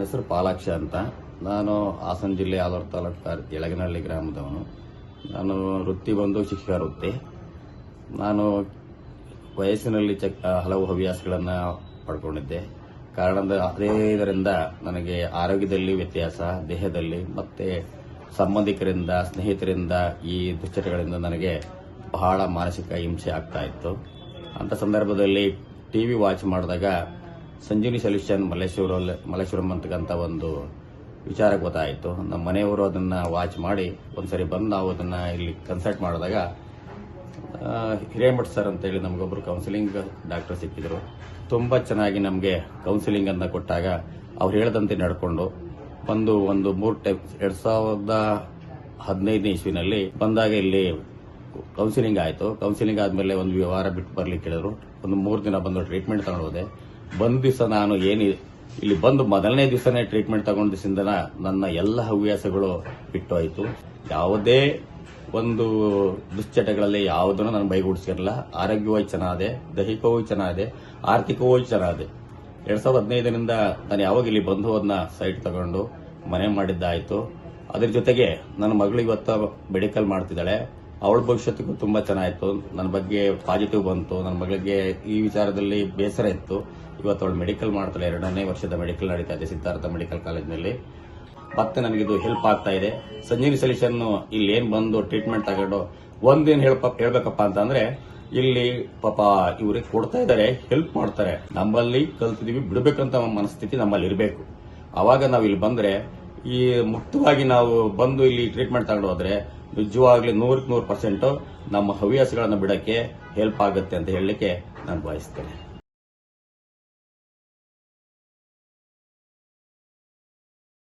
ಹೆಸರು ಪಾಲಾಕ್ಷ ಅಂತ. ನಾನು ಹಾಸನ ಜಿಲ್ಲೆ ಆಲೂರು ತಾಲೂಕು ಎಳಗನಹಳ್ಳಿ ಗ್ರಾಮದವನು. ನಾನು ವೃತ್ತಿ ಬಂದು ಶಿಕ್ಷಕ ವೃತ್ತಿ. ನಾನು ವಯಸ್ಸಿನಲ್ಲಿ ಹಲವು ಹವ್ಯಾಸಗಳನ್ನು ಪಡ್ಕೊಂಡಿದ್ದೆ. ಅದೇ ಇದರಿಂದ ನನಗೆ ಆರೋಗ್ಯದಲ್ಲಿ ವ್ಯತ್ಯಾಸ, ದೇಹದಲ್ಲಿ ಮತ್ತೆ ಸಂಬಂಧಿಕರಿಂದ, ಸ್ನೇಹಿತರಿಂದ ಈ ದುಶ್ಚಟಗಳಿಂದ ನನಗೆ ಬಹಳ ಮಾನಸಿಕ ಹಿಂಸೆ ಆಗ್ತಾ ಇತ್ತು. ಅಂತ ಸಂದರ್ಭದಲ್ಲಿ ಟಿವಿ ವಾಚ್ ಮಾಡಿದಾಗ ಸಂಜೀವಿನಿ ಸೊಲ್ಯೂಷನ್ ಮಲ್ಲೇಶ್ವರಂ ಅಂತಕ್ಕಂಥ ಒಂದು ವಿಚಾರ ಗೊತ್ತಾಯಿತು. ನಮ್ಮ ಮನೆಯವರು ಅದನ್ನ ವಾಚ್ ಮಾಡಿ ಒಂದ್ಸರಿ ಬಂದು ನಾವು ಅದನ್ನ ಇಲ್ಲಿ ಕನ್ಸಲ್ಟ್ ಮಾಡಿದಾಗ ಹಿರೇಮಠ್ ಸರ್ ಅಂತೇಳಿ ನಮಗೊಬ್ಬರು ಕೌನ್ಸಿಲಿಂಗ್ ಡಾಕ್ಟರ್ ಸಿಕ್ಕಿದ್ರು. ತುಂಬಾ ಚೆನ್ನಾಗಿ ನಮಗೆ ಕೌನ್ಸಿಲಿಂಗ್ ಅನ್ನ ಕೊಟ್ಟಾಗ ಅವ್ರು ಹೇಳದಂತೆ ನಡ್ಕೊಂಡು ಒಂದು 3 ಟೈಮ್ 2015 ಇಸ್ವಿನಲ್ಲಿ ಬಂದಾಗ ಇಲ್ಲಿ ಕೌನ್ಸಿಲಿಂಗ್ ಆಯಿತು. ಕೌನ್ಸಿಲಿಂಗ್ ಆದ್ಮೇಲೆ ಒಂದು ವಾರ ಬಿಟ್ಟು ಬರ್ಲಿಕ್ಕೆ ಹೇಳಿದ್ರು. ಒಂದು 3 ದಿನ ಬಂದು ಟ್ರೀಟ್ಮೆಂಟ್ ತಗೊಂಡು ಹೋದೆ. ಬಂದ ದಿವಸ ನಾನು ಇಲ್ಲಿ ಬಂದು ಮೊದಲನೇ ದಿವಸನೇ ಟ್ರೀಟ್ಮೆಂಟ್ ತಗೊಂಡ ದಿವಸದಿಂದ ನನ್ನ ಎಲ್ಲ ಹವ್ಯಾಸಗಳು ಬಿಟ್ಟೋಯ್ತು. ಯಾವುದೇ ಒಂದು ದುಶ್ಚಟಗಳಲ್ಲಿ ಯಾವುದನ್ನು ನಾನು ಬೈಗೂಡಿಸಿರಲಿಲ್ಲ. ಆರೋಗ್ಯವಾಗಿ ಚೆನ್ನಾಗಿದೆ, ದೈಹಿಕವಾಗಿ ಚೆನ್ನಾಗಿದೆ, ಆರ್ಥಿಕವಾಗಿ ಚೆನ್ನಾಗಿದೆ. 2015ರಿಂದ ನಾನು ಯಾವಾಗ ಇಲ್ಲಿ ಬಂದು ಅದನ್ನ ಸೈಟ್ ತಗೊಂಡು ಮನೆ ಮಾಡಿದ್ದಾಯ್ತು. ಅದ್ರ ಜೊತೆಗೆ ನನ್ನ ಮಗಳು ಇವತ್ತು ಮೆಡಿಕಲ್ ಮಾಡ್ತಿದ್ದಾಳೆ. ಅವಳ ಭವಿಷ್ಯತ್ತಿಗೂ ತುಂಬಾ ಚೆನ್ನಾಗಿತ್ತು. ನನ್ನ ಬಗ್ಗೆ ಪಾಸಿಟಿವ್ ಬಂತು. ನನ್ನ ಮಗಳಿಗೆ ಈ ವಿಚಾರದಲ್ಲಿ ಬೇಸರ ಇತ್ತು. ಇವತ್ತು ಅವಳು ಮೆಡಿಕಲ್ ಮಾಡ್ತಾಳೆ. 2ನೇ ವರ್ಷದ ಮೆಡಿಕಲ್ ನಡೀತಾ ಇದೆ ಸಿದ್ಧಾರ್ಥ ಮೆಡಿಕಲ್ ಕಾಲೇಜಿನಲ್ಲಿ. ಮತ್ತೆ ನನಗಿದು ಹೆಲ್ಪ್ ಆಗ್ತಾ ಇದೆ. ಸಂಜೀವಿನಿ ಸೊಲ್ಯೂಷನ್ ಇಲ್ಲಿ ಏನ್ ಬಂದು ಟ್ರೀಟ್ಮೆಂಟ್ ತಗೊಂಡು ಒಂದೇನು ಹೇಳ್ಬೇಕಪ್ಪ ಅಂತಂದ್ರೆ, ಇಲ್ಲಿ ಪಾಪ ಇವ್ರಿಗೆ ಕೊಡ್ತಾ ಇದ್ದಾರೆ, ಹೆಲ್ಪ್ ಮಾಡ್ತಾರೆ. ನಮ್ಮಲ್ಲಿ ಕಲ್ತಿದೀವಿ, ಬಿಡಬೇಕಂತ ಮನಸ್ಥಿತಿ ನಮ್ಮಲ್ಲಿ ಇರಬೇಕು. ಅವಾಗ ನಾವು ಇಲ್ಲಿ ಬಂದ್ರೆ ಈ ಮುಕ್ತವಾಗಿ ನಾವು ಬಂದು ಇಲ್ಲಿ ಟ್ರೀಟ್ಮೆಂಟ್ ತಗೊಂಡು ಹೋದ್ರೆ ನಿಜವಾಗ್ಲೂ 100% ನಮ್ಮ ಹವ್ಯಾಸಗಳನ್ನು ಬಿಡಕ್ಕೆ ಹೆಲ್ಪ್ ಆಗುತ್ತೆ ಅಂತ ಹೇಳಲಿಕ್ಕೆ ನಾನು ಬಯಸ್ತೇನೆ.